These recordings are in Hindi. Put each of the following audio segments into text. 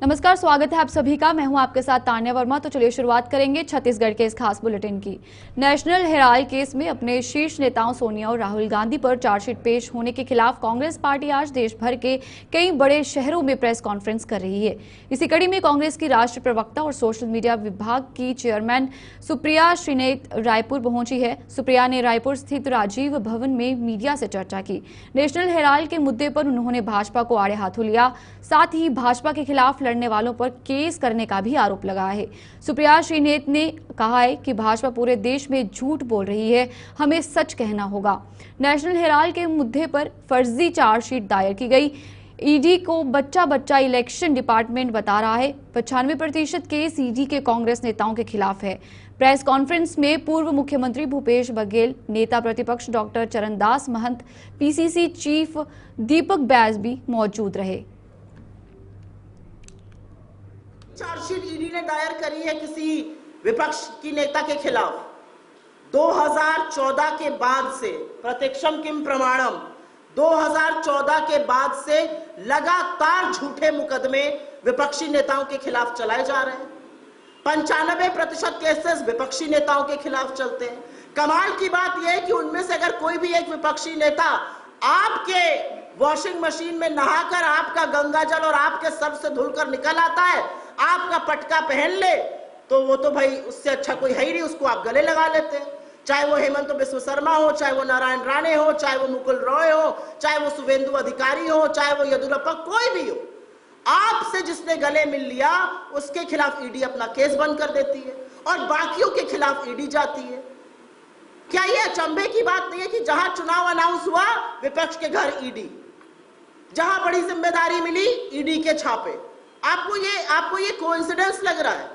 नमस्कार, स्वागत है आप सभी का। मैं हूं आपके साथ तान्या वर्मा। तो चलिए शुरुआत करेंगे छत्तीसगढ़ के इस खास बुलेटिन की। नेशनल हेराल्ड केस में अपने शीर्ष नेताओं सोनिया और राहुल गांधी पर चार्जशीट पेश होने के खिलाफ कांग्रेस पार्टी आज देश भर के कई बड़े शहरों में प्रेस कॉन्फ्रेंस कर रही है। इसी कड़ी में कांग्रेस की राष्ट्रीय प्रवक्ता और सोशल मीडिया विभाग की चेयरमैन सुप्रिया श्रीनेत रायपुर पहुंची है। सुप्रिया ने रायपुर स्थित राजीव भवन में मीडिया से चर्चा की। नेशनल हेराल्ड के मुद्दे पर उन्होंने भाजपा को आड़े हाथों लिया, साथ ही भाजपा के खिलाफ लड़ने वालों पर केस करने का भी आरोप लगाया है। सुप्रिया श्रीनेत ने कहा है कि भाजपा पूरे देश में झूठ बोल रही है, हमें सच कहना होगा। नेशनल हेराल्ड के मुद्दे पर फर्जी चार्जशीट दायर की गई। ईडी को बच्चा इलेक्शन डिपार्टमेंट बता रहा है। 95% केस ईडी के कांग्रेस नेताओं के खिलाफ है। प्रेस कॉन्फ्रेंस में पूर्व मुख्यमंत्री भूपेश बघेल, नेता प्रतिपक्ष doctor Charandas Mahant, PCC chief Deepak Baij भी मौजूद रहे। चार्जशीट ईडी ने दायर करी है किसी विपक्ष की नेता के खिलाफ। 2014 के बाद से प्रत्यक्षम किम प्रमाणम, 2014 के बाद से लगातार झूठे मुकदमे विपक्षी नेताओं के खिलाफ चलाए जा रहे हैं। 95% केसेस विपक्षी नेताओं के खिलाफ चलते हैं। कमाल की बात यह है कि उनमें से अगर कोई भी एक विपक्षी नेता आपके वॉशिंग मशीन में नहाकर आपका गंगा जल और आपके सर से धुलकर निकल आता है, आपका पटका पहन ले, तो वो तो भाई उससे अच्छा कोई है ही नहीं, उसको आप गले लगा लेते हैं। चाहे वो हेमंत बिस्व शर्मा हो, चाहे वो नारायण राणे हो, चाहे वो मुकुल रॉय हो, चाहे वो शुभेंदु अधिकारी हो, चाहे वो येदियुरप्पा, कोई भी हो, आपसे जिसने गले मिल लिया उसके खिलाफ ईडी अपना केस बंद कर देती है और बाकियों के खिलाफ ईडी जाती है। क्या ये अचंभे की बात नहीं है कि जहां चुनाव अनाउंस हुआ विपक्ष के घर ईडी, जहां बड़ी जिम्मेदारी मिली ईडी के छापे। आपको ये कोइंसिडेंस लग रहा है?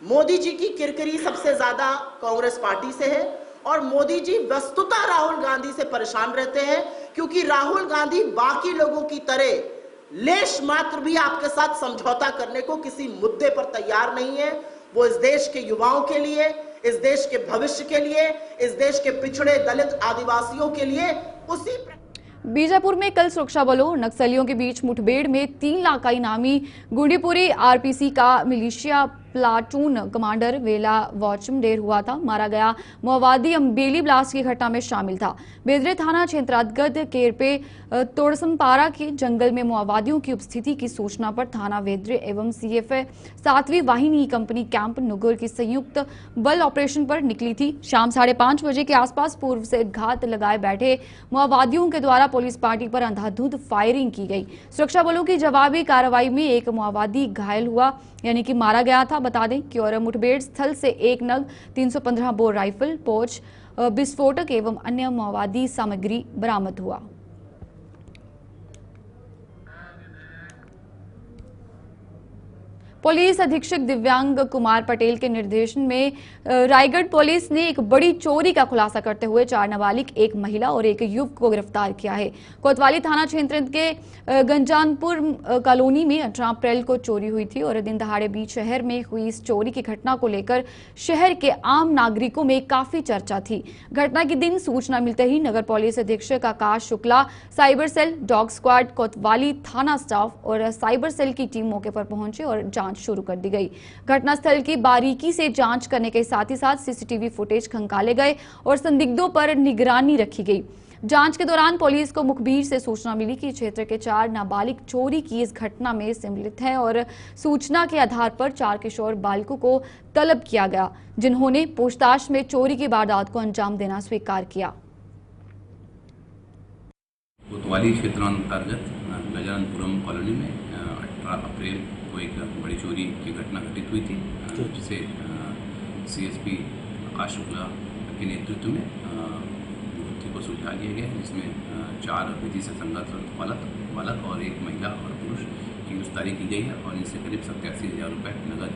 मोदी जी की किरकिरी सबसे ज्यादा कांग्रेस पार्टी से है और मोदी जी वस्तुतः राहुल गांधी से परेशान रहते हैं, क्योंकि राहुल गांधी बाकी लोगों की तरह लेश मात्र भी आपके साथ समझौता करने को किसी मुद्दे पर तैयार नहीं है। वो इस देश के युवाओं के लिए, इस देश के भविष्य के लिए, इस देश के पिछड़े दलित आदिवासियों के लिए उसी बीजापुर में कल सुरक्षा बलों और नक्सलियों के बीच मुठभेड़ में 3 लाख का इनामी गुंडीपुरी आरपीसी का मिलिशिया प्लाटून कमांडर वेला वॉचम ढेर हुआ था। मारा गया माओवादी अम्बेली ब्लास्ट की घटना में शामिल था। बेदरे थाना क्षेत्रांतर्गत केरपे तोड़समपारा के जंगल में माओवादियों की उपस्थिति की सूचना पर थाना वेदरे एवं सीएफए 7वीं वाहिनी कंपनी कैंप नुगुर की संयुक्त बल ऑपरेशन पर निकली थी। शाम 5:30 बजे के आसपास पूर्व से घात लगाए बैठे माओवादियों के द्वारा पुलिस पार्टी पर अंधाधुंध फायरिंग की गई। सुरक्षा बलों की जवाबी कार्रवाई में एक माओवादी घायल हुआ, यानी कि मारा गया था। बता दें कि और मुठभेड़ स्थल से 1 नग 315 बोर राइफल, पोच, विस्फोटक एवं अन्य माओवादी सामग्री बरामद हुआ। पुलिस अधीक्षक दिव्यांग कुमार पटेल के निर्देशन में रायगढ़ पुलिस ने एक बड़ी चोरी का खुलासा करते हुए 4 नाबालिग, 1 महिला और 1 युवक को गिरफ्तार किया है। कोतवाली थाना क्षेत्र के गंजानपुर कॉलोनी में 18 अप्रैल को चोरी हुई थी और दिन दहाड़े बीच शहर में हुई इस चोरी की घटना को लेकर शहर के आम नागरिकों में काफी चर्चा थी। घटना के दिन सूचना मिलते ही नगर पुलिस अधीक्षक Akash Shukla, cyber cell, dog squad, कोतवाली थाना स्टाफ और साइबर सेल की टीम मौके पर पहुंचे और शुरू कर दी गई। घटनास्थल की बारीकी से जांच करने के साथ ही साथ सीसीटीवी फुटेज खंगाले गए और संदिग्धों पर निगरानी रखी गई। जांच के दौरान पुलिस को मुखबिर से सूचना मिली कि क्षेत्र के 4 नाबालिग चोरी की इस घटना में सम्मिलित हैं और सूचना के आधार पर 4 किशोर बालकों को तलब किया गया, जिन्होंने पूछताछ में चोरी की वारदात को अंजाम देना स्वीकार किया। कोतवाली क्षेत्रांतर्गत गजानपुरम कॉलोनी में 18 अप्रैल को एक बड़ी चोरी की घटना घटित हुई थी, जिसे सीएसपी आकाश शुक्ला के नेतृत्व में युवती को सुलझा लिया गया, जिसमें 4 विधि से संगत बालक और 1 महिला और पुरुष की गिरफ्तारी की गई है और इनसे करीब 87,000 रुपये नगद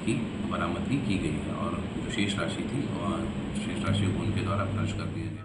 की बरामदगी की गई है और जो शेष राशि थी और शेष राशि को उनके द्वारा खर्च कर दिया गया।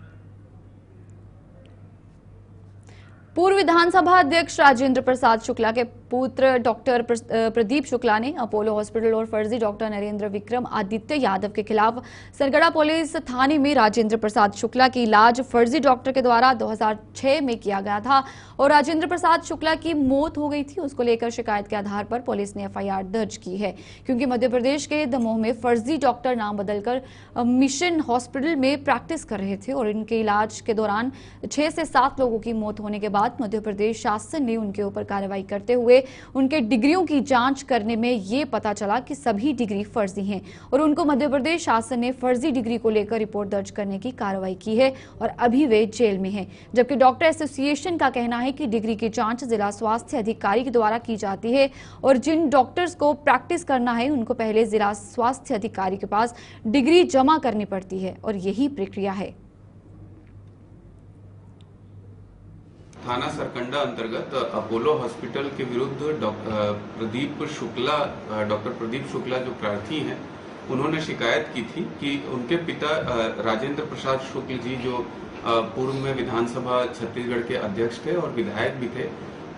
पूर्व विधानसभा अध्यक्ष राजेंद्र प्रसाद शुक्ला के पुत्र डॉक्टर प्रदीप शुक्ला ने अपोलो हॉस्पिटल और फर्जी डॉक्टर नरेंद्र विक्रम आदित्य यादव के खिलाफ सरगढ़ा पुलिस थाने में राजेंद्र प्रसाद शुक्ला की इलाज फर्जी डॉक्टर के द्वारा 2006 में किया गया था और राजेंद्र प्रसाद शुक्ला की मौत हो गई थी। उसको लेकर शिकायत के आधार पर पुलिस ने एफआईआर दर्ज की है, क्योंकि मध्य प्रदेश के दमोह में फर्जी डॉक्टर नाम बदलकर मिशन हॉस्पिटल में प्रैक्टिस कर रहे थे और इनके इलाज के दौरान 6 से 7 लोगों की मौत होने के बाद मध्य प्रदेश शासन ने उनके ऊपर कार्रवाई करते हुए उनके डिग्रियों की जांच करने में ये पता चला कि सभी डिग्री फर्जी हैं और उनको मध्य प्रदेश शासन ने फर्जी डिग्री को लेकर रिपोर्ट दर्ज करने की कार्रवाई की है और अभी वे जेल में हैं। जबकि डॉक्टर एसोसिएशन का कहना है कि डिग्री की जांच जिला स्वास्थ्य अधिकारी के द्वारा की जाती है और जिन डॉक्टर्स को प्रैक्टिस करना है उनको पहले जिला स्वास्थ्य अधिकारी के पास डिग्री जमा करनी पड़ती है और यही प्रक्रिया है। थाना सरकंडा अंतर्गत अपोलो हॉस्पिटल के विरुद्ध डॉक्टर प्रदीप शुक्ला जो प्रार्थी हैं, उन्होंने शिकायत की थी कि उनके पिता राजेंद्र प्रसाद शुक्ल जी जो पूर्व में विधानसभा छत्तीसगढ़ के अध्यक्ष थे और विधायक भी थे,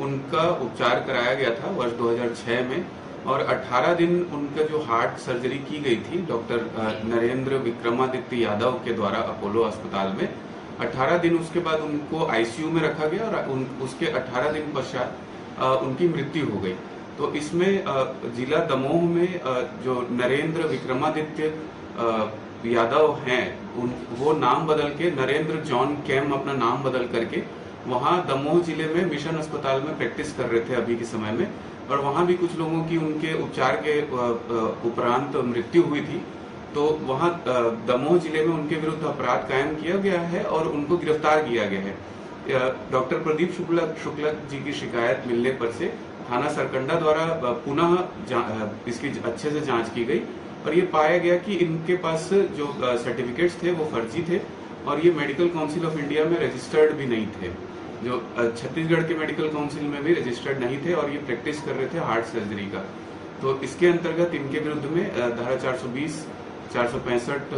उनका उपचार कराया गया था वर्ष 2006 में और 18 दिन उनका जो हार्ट सर्जरी की गई थी डॉक्टर नरेंद्र विक्रमादित्य यादव के द्वारा अपोलो अस्पताल में, 18 दिन उसके बाद उनको आईसीयू में रखा गया और उसके 18 दिन पश्चात उनकी मृत्यु हो गई। तो इसमें जिला दमोह में जो नरेंद्र विक्रमादित्य यादव हैं, वो नाम बदल के नरेंद्र जॉन कैम अपना नाम बदल करके वहाँ दमोह जिले में मिशन अस्पताल में प्रैक्टिस कर रहे थे अभी के समय में, और वहाँ भी कुछ लोगों की उनके उपचार के उपरांत मृत्यु हुई थी। तो वहाँ दमोह जिले में उनके विरुद्ध अपराध कायम किया गया है और उनको गिरफ्तार किया गया है। डॉक्टर प्रदीप शुक्ला जी की शिकायत मिलने पर से थाना सरकंडा द्वारा पुनः इसकी अच्छे से जांच की गई और ये पाया गया कि इनके पास जो सर्टिफिकेट्स थे वो फर्जी थे और ये मेडिकल काउंसिल ऑफ इंडिया में रजिस्टर्ड भी नहीं थे, जो छत्तीसगढ़ के मेडिकल काउंसिल में भी रजिस्टर्ड नहीं थे और ये प्रैक्टिस कर रहे थे हार्ट सर्जरी का। तो इसके अंतर्गत इनके विरुद्ध में धारा 420, 465,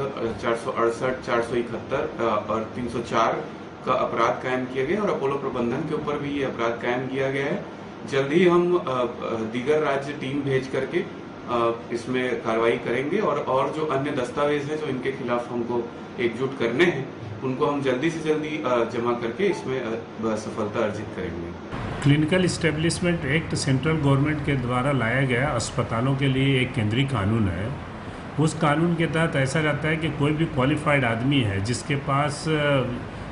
468, 471 और 304 का अपराध कायम किया गया और अपोलो प्रबंधन के ऊपर भी ये अपराध कायम किया गया है। जल्द ही हम दीगर राज्य टीम भेज करके इसमें कार्रवाई करेंगे और जो अन्य दस्तावेज हैं जो इनके खिलाफ हमको एकजुट करने हैं उनको हम जल्दी से जल्दी जमा करके इसमें सफलता अर्जित करेंगे। Clinical establishment act central government के द्वारा लाया गया अस्पतालों के लिए एक केंद्रीय कानून है। उस कानून के तहत ऐसा रहता है कि कोई भी क्वालिफाइड आदमी है जिसके पास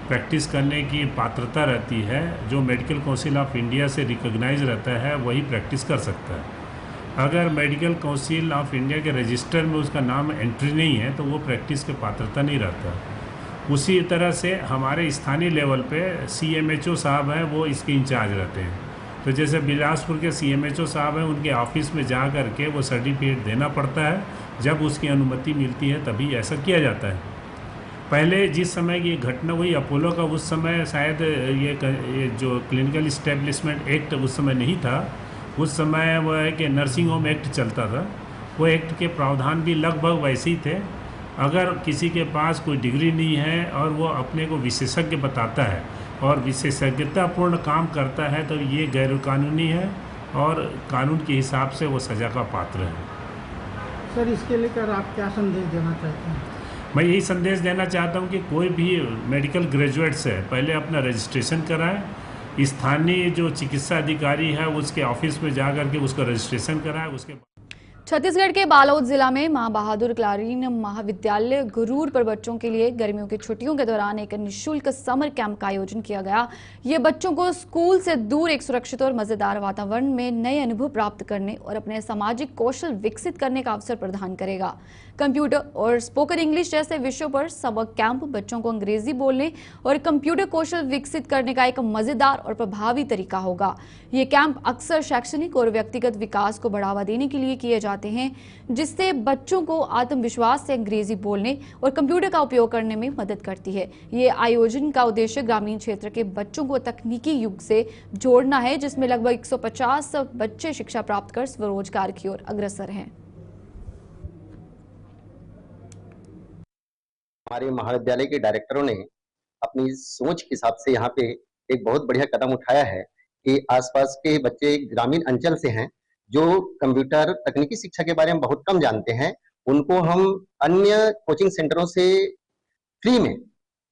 प्रैक्टिस करने की पात्रता रहती है, जो मेडिकल काउंसिल ऑफ इंडिया से रिकॉग्नाइज रहता है, वही प्रैक्टिस कर सकता है। अगर मेडिकल काउंसिल ऑफ इंडिया के रजिस्टर में उसका नाम एंट्री नहीं है तो वो प्रैक्टिस के पात्रता नहीं रहता। उसी तरह से हमारे स्थानीय लेवल पे CMHO साहब हैं, वो इसके इंचार्ज रहते हैं। तो जैसे बिलासपुर के CMHO साहब हैं, उनके ऑफिस में जा कर के वो सर्टिफिकेट देना पड़ता है, जब उसकी अनुमति मिलती है तभी ऐसा किया जाता है। पहले जिस समय ये घटना हुई अपोलो का, उस समय शायद ये जो क्लिनिकल इस्टेब्लिशमेंट एक्ट उस समय नहीं था। उस समय वो है कि नर्सिंग होम एक्ट चलता था। वो एक्ट के प्रावधान भी लगभग वैसे ही थे। अगर किसी के पास कोई डिग्री नहीं है और वो अपने को विशेषज्ञ बताता है और विशेषज्ञतापूर्ण काम करता है तो ये गैरकानूनी है और कानून के हिसाब से वो सज़ा का पात्र है। सर, इसके लेकर आप क्या संदेश देना चाहते हैं? मैं यही संदेश देना चाहता हूँ कि कोई भी मेडिकल ग्रेजुएट्स है पहले अपना रजिस्ट्रेशन कराए, स्थानीय जो चिकित्सा अधिकारी है उसके ऑफिस में जा कर के उसका रजिस्ट्रेशन कराए। उसके छत्तीसगढ़ के बालोद जिला में मां बहादुर क्लारीन महाविद्यालय गुरूर पर बच्चों के लिए गर्मियों की छुट्टियों के दौरान एक निःशुल्क समर कैंप का आयोजन किया गया। ये बच्चों को स्कूल से दूर एक सुरक्षित और मजेदार वातावरण में नए अनुभव प्राप्त करने और अपने सामाजिक कौशल विकसित करने का अवसर प्रदान करेगा। कंप्यूटर और स्पोकन इंग्लिश जैसे विषयों पर समर कैंप बच्चों को अंग्रेजी बोलने और कंप्यूटर कौशल विकसित करने का एक मजेदार और प्रभावी तरीका होगा। ये कैंप अक्सर शैक्षणिक और व्यक्तिगत विकास को बढ़ावा देने के लिए किए जाते हैं, जिससे बच्चों को आत्मविश्वास से अंग्रेजी बोलने और कंप्यूटर का उपयोग करने में मदद करती है। ये आयोजन का उद्देश्य ग्रामीण क्षेत्र के बच्चों को तकनीकी युग से जोड़ना है, जिसमें लगभग 150 बच्चे शिक्षा प्राप्त कर स्वरोजगार की ओर अग्रसर हैं। हमारे महाविद्यालय के डायरेक्टरों ने अपनी सोच के हिसाब से यहाँ पे एक बहुत बढ़िया कदम उठाया है के आसपास के बच्चे ग्रामीण अंचल से हैं जो कंप्यूटर तकनीकी शिक्षा के बारे में बहुत कम जानते हैं, उनको हम अन्य कोचिंग सेंटरों से फ्री में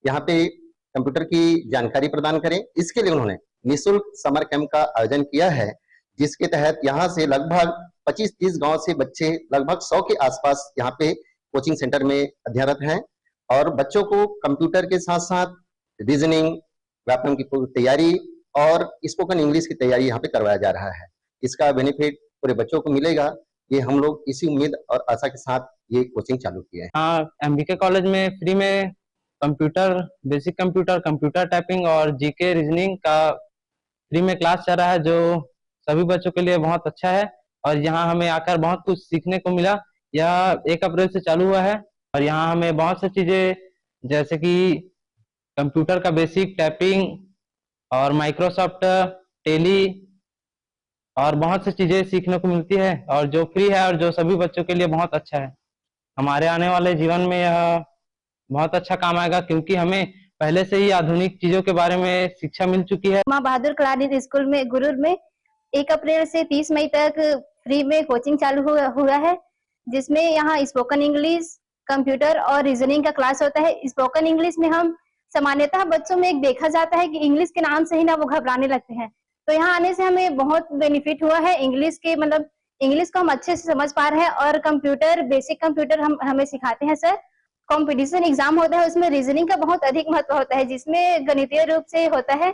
यहाँ पे कंप्यूटर की जानकारी प्रदान करें। इसके लिए उन्होंने निःशुल्क समर कैंप का आयोजन किया है, जिसके तहत यहाँ से लगभग 25-30 गांव से बच्चे लगभग 100 के आसपास यहाँ पे कोचिंग सेंटर में अध्ययनरत हैं और बच्चों को कंप्यूटर के साथ साथ रीजनिंग, व्याकरण की पूरी तैयारी और स्पोकन इंग्लिश की तैयारी यहाँ पे करवाया जा रहा है। इसका बेनिफिट पूरे बच्चों को मिलेगा। ये हम लोग इसी उम्मीद और आशा के साथ ये कोचिंग चालू किए हैं। हाँ, एमबीके कॉलेज में फ्री में computer, basic computer, computer typing और जीके रीजनिंग का फ्री में क्लास चल रहा है, जो सभी बच्चों के लिए बहुत अच्छा है और यहाँ हमें आकर बहुत कुछ सीखने को मिला। यह 1 अप्रैल से चालू हुआ है और यहाँ हमें बहुत सी चीजें जैसे कि कंप्यूटर का बेसिक, टाइपिंग और माइक्रोसॉफ्ट टेली और बहुत सी चीजें सीखने को मिलती है और जो फ्री है और जो सभी बच्चों के लिए बहुत अच्छा है। हमारे आने वाले जीवन में यह बहुत अच्छा काम आएगा क्योंकि हमें पहले से ही आधुनिक चीजों के बारे में शिक्षा मिल चुकी है। माँ बहादुर कला स्कूल में गुरूर में 1 अप्रैल से 30 मई तक फ्री में कोचिंग चालू हुआ है, जिसमें यहाँ स्पोकन इंग्लिश, कंप्यूटर और रीजनिंग का क्लास होता है। स्पोकन इंग्लिश में हम सामान्यतः बच्चों में एक देखा जाता है कि इंग्लिश के नाम से ही ना वो घबराने लगते हैं, तो यहाँ आने से हमें बहुत बेनिफिट हुआ है। इंग्लिश के मतलब इंग्लिश को हम अच्छे से समझ पा रहे हैं और कंप्यूटर, बेसिक कंप्यूटर हमें सिखाते हैं सर। कंपटीशन एग्जाम होता है उसमें रीजनिंग का बहुत अधिक महत्व होता है, जिसमें गणितीय रूप से होता है।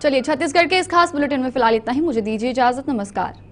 चलिए, छत्तीसगढ़ के इस खास बुलेटिन में फिलहाल इतना ही। मुझे दीजिए इजाजत। नमस्कार।